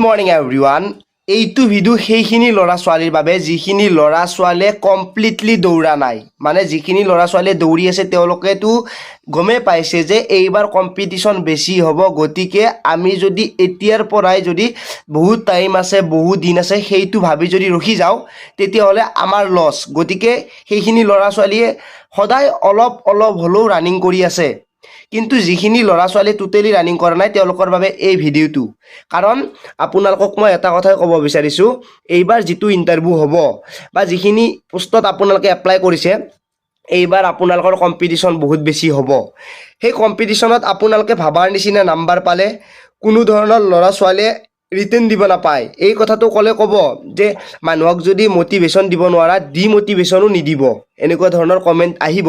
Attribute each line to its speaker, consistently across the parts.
Speaker 1: Morning everyone. এইটো video' সেইখিনি ল'ৰা ছোৱালীৰ বাবে যিখিনি ল'ৰা ছোৱালীয়ে কমপ্লিটলি দৌৰা নাই, মানে যিখিনি ল'ৰা ছোৱালীয়ে দৌৰি আছে তেওঁলোকেতো গমেই পাইছে যে এইবাৰ কম্পিটিশ্যন বেছি হ'ব। গতিকে আমি যদি এতিয়াৰ পৰাই যদি বহুত টাইম আছে, বহুত দিন আছে, সেইটো ভাবি যদি ৰখি যাওঁ তেতিয়াহ'লে আমাৰ লছ। গতিকে সেইখিনি ল'ৰা ছোৱালীয়ে সদায় অলপ অলপ হ'লেও ৰানিং কৰি আছে, কিন্তু যিখিনি ল'ৰা ছোৱালীয়ে টোটেলি ৰানিং কৰা নাই তেওঁলোকৰ বাবে এই ভিডিঅ'টো। কাৰণ আপোনালোকক মই এটা কথাই ক'ব বিচাৰিছোঁ, এইবাৰ যিটো ইণ্টাৰভিউ হ'ব বা যিখিনি পোষ্টত আপোনালোকে এপ্লাই কৰিছে, এইবাৰ আপোনালোকৰ কম্পিটিশ্যন বহুত বেছি হ'ব। সেই কম্পিটিশ্যনত আপোনালোকে ভাবাৰ নিচিনা নাম্বাৰ পালে কোনো ধৰণৰ ল'ৰা ছোৱালীয়ে ৰিটেন দিব নাপায়। এই কথাটো ক'লে ক'ব যে মানুহক যদি মটিভেশ্যন দিব নোৱাৰা, ডিমটিভেশ্যনো নিদিব, এনেকুৱা ধৰণৰ কমেণ্ট আহিব।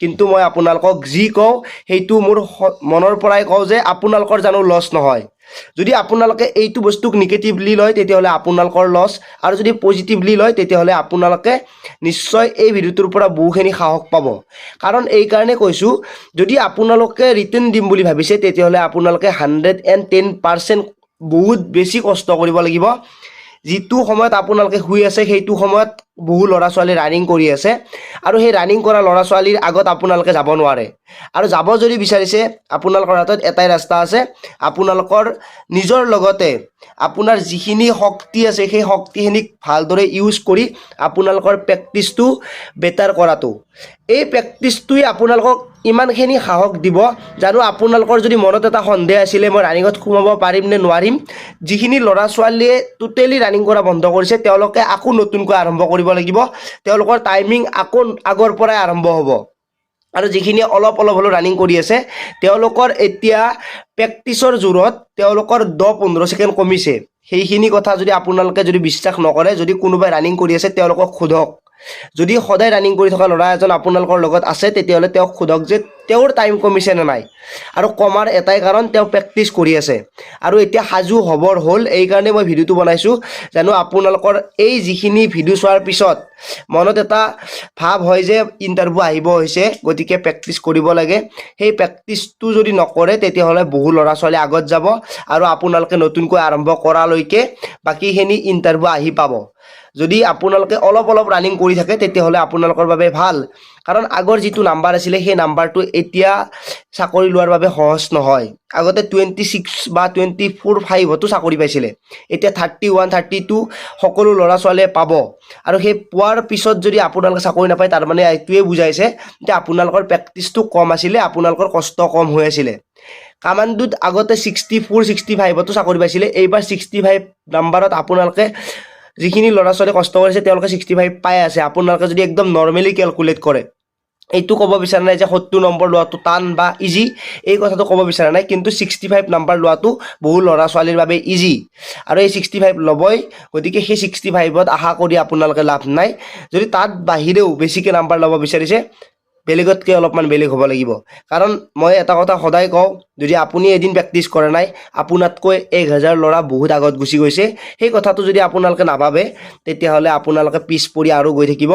Speaker 1: কিন্তু মই আপোনালোকক যি কওঁ সেইটো মোৰ মনৰ পৰাই কওঁ যে আপোনালোকৰ জানো লছ নহয়। যদি আপোনালোকে এইটো বস্তুক নিগেটিভলি লয় তেতিয়াহ'লে আপোনালোকৰ লছ, আৰু যদি পজিটিভলি লয় তেতিয়াহ'লে আপোনালোকে নিশ্চয় এই ভিডিঅ'টোৰ পৰা বহুখিনি সাহস পাব। কাৰণ এইকাৰণে কৈছোঁ, যদি আপোনালোকে ৰিটেন দিম বুলি ভাবিছে তেতিয়াহ'লে আপোনালোকে 110% বহুত বেছি কষ্ট কৰিব লাগিব। যিটো সময়ত আপোনালোকে শুই আছে সেইটো সময়ত বহু ল'ৰা ছোৱালী ৰানিং কৰি আছে, আৰু সেই ৰানিং কৰা ল'ৰা ছোৱালীৰ আগত আপোনালোকে যাব নোৱাৰে। আৰু যাব যদি বিচাৰিছে আপোনালোকৰ হাতত এটাই ৰাস্তা আছে, আপোনালোকৰ নিজৰ লগতে আপোনাৰ যিখিনি শক্তি আছে সেই শক্তিখিনিক ভালদৰে ইউজ কৰি আপোনালোকৰ প্ৰেক্টিছটো বেটাৰ কৰাটো। এই প্ৰেক্টিছটোৱে আপোনালোকক ইমানখিনি সাহস দিব, জানো আপোনালোকৰ যদি মনত এটা সন্দেহ আছিলে মই ৰানিঙত সোমাব পাৰিম নে নোৱাৰিম, যিখিনি ল'ৰা ছোৱালীয়ে টোটেলি ৰানিং কৰা বন্ধ কৰিছে তেওঁলোকে আকৌ নতুনকৈ আৰম্ভ কৰিব লাগিব। তেওঁলোকৰ টাইমিং আকৌ আগৰ পৰাই আৰম্ভ হ'ব। আৰু যিখিনি অলপ অলপ হ'লেও ৰানিং কৰি আছে তেওঁলোকৰ এতিয়া প্ৰেক্টিছৰ জোৰত তেওঁলোকৰ 10-15 ছেকেণ্ড কমিছে। সেইখিনি কথা যদি আপোনালোকে যদি বিশ্বাস নকৰে, যদি কোনোবাই ৰানিং কৰি আছে তেওঁলোকক সোধক। যদি সদায় ৰানিং কৰি থকা ল'ৰা এজন আপোনালোকৰ লগত আছে তেতিয়াহ'লে তেওঁক সোধক যে তেওঁৰ টাইম কমিছে নে নাই, আৰু কমাৰ এটাই কাৰণ তেওঁ প্ৰেক্টিছ কৰি আছে। আৰু এতিয়া সাজু হ'বৰ হ'ল, এইকাৰণে মই ভিডিঅ'টো বনাইছোঁ, জানো আপোনালোকৰ এই যিখিনি ভিডিঅ' চোৱাৰ পিছত মনত এটা ভাৱ হয় যে ইণ্টাৰভিউ আহিব হৈছে গতিকে প্ৰেক্টিছ কৰিব লাগে। সেই প্ৰেক্টিছটো যদি নকৰে তেতিয়াহ'লে বহু ল'ৰা ছোৱালী আগত যাব, আৰু আপোনালোকে নতুনকৈ আৰম্ভ কৰালৈকে বাকীখিনি ইণ্টাৰভিউ আহি পাব। যদি আপোনালোকে অলপ অলপ ৰানিং কৰি থাকে তেতিয়াহ'লে আপোনালোকৰ বাবে ভাল। কাৰণ আগৰ যিটো নাম্বাৰ আছিলে সেই নাম্বাৰটো এতিয়া চাকৰি লোৱাৰ বাবে সহজ নহয়। আগতে 26 বা 24-25তো চাকৰি পাইছিলে, এতিয়া 31-32 সকলো ল'ৰা ছোৱালীয়ে পাব। আৰু সেই পোৱাৰ পিছত যদি আপোনালোকে চাকৰি নাপায় তাৰমানে এইটোৱে বুজাইছে যে আপোনালোকৰ প্ৰেক্টিছটো কম আছিলে, আপোনালোকৰ কষ্ট কম হৈ আছিলে। কামাণ্ডোত আগতে 64-65তো চাকৰি পাইছিলে, এইবাৰ 65 নাম্বাৰত আপোনালোকে যিখিনি ল'ৰা ছোৱালী কষ্ট কৰিছে তেওঁলোকে 65 পাই আছে। আপোনালোকে যদি একদম নৰ্মেলি কেলকুলেট কৰে, এইটো ক'ব বিচৰা নাই যে 70 নম্বৰ লোৱাটো টান বা ইজি, এই কথাটো ক'ব বিচৰা নাই, কিন্তু 65 নম্বৰ লোৱাটো বহু ল'ৰা ছোৱালীৰ বাবে ইজি, আৰু এই 65 ল'বই। গতিকে সেই 65ত আশা কৰি আপোনালোকে লাভ নাই। যদি তাত বাহিৰেও বেছিকৈ নাম্বাৰ ল'ব বিচাৰিছে বেলেগতকৈ অলপমান বেলেগ হ'ব লাগিব। কাৰণ মই এটা কথা সদায় কওঁ, যদি আপুনি এদিন প্ৰেক্টিছ কৰা নাই আপোনাতকৈ 1000 ল'ৰা বহুত আগত গুচি গৈছে। সেই কথাটো যদি আপোনালোকে নাভাবে তেতিয়াহ'লে আপোনালোকে পিছ পৰি আৰু গৈ থাকিব।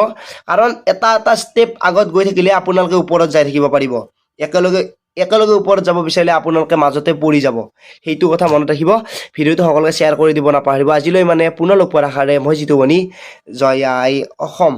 Speaker 1: কাৰণ এটা এটা ষ্টেপ আগত গৈ থাকিলে আপোনালোকে ওপৰত যাই থাকিব পাৰিব। একেলগে ওপৰত যাব বিচাৰিলে আপোনালোকে মাজতে পৰি যাব। সেইটো কথা মনত ৰাখিব। ভিডিঅ'টো সকলোকে শ্বেয়াৰ কৰি দিব নাপাহৰিব। আজিলৈ পুনৰ লগ পোৱাৰ আশাৰে মই জিতু বনি, জয় আই অসম।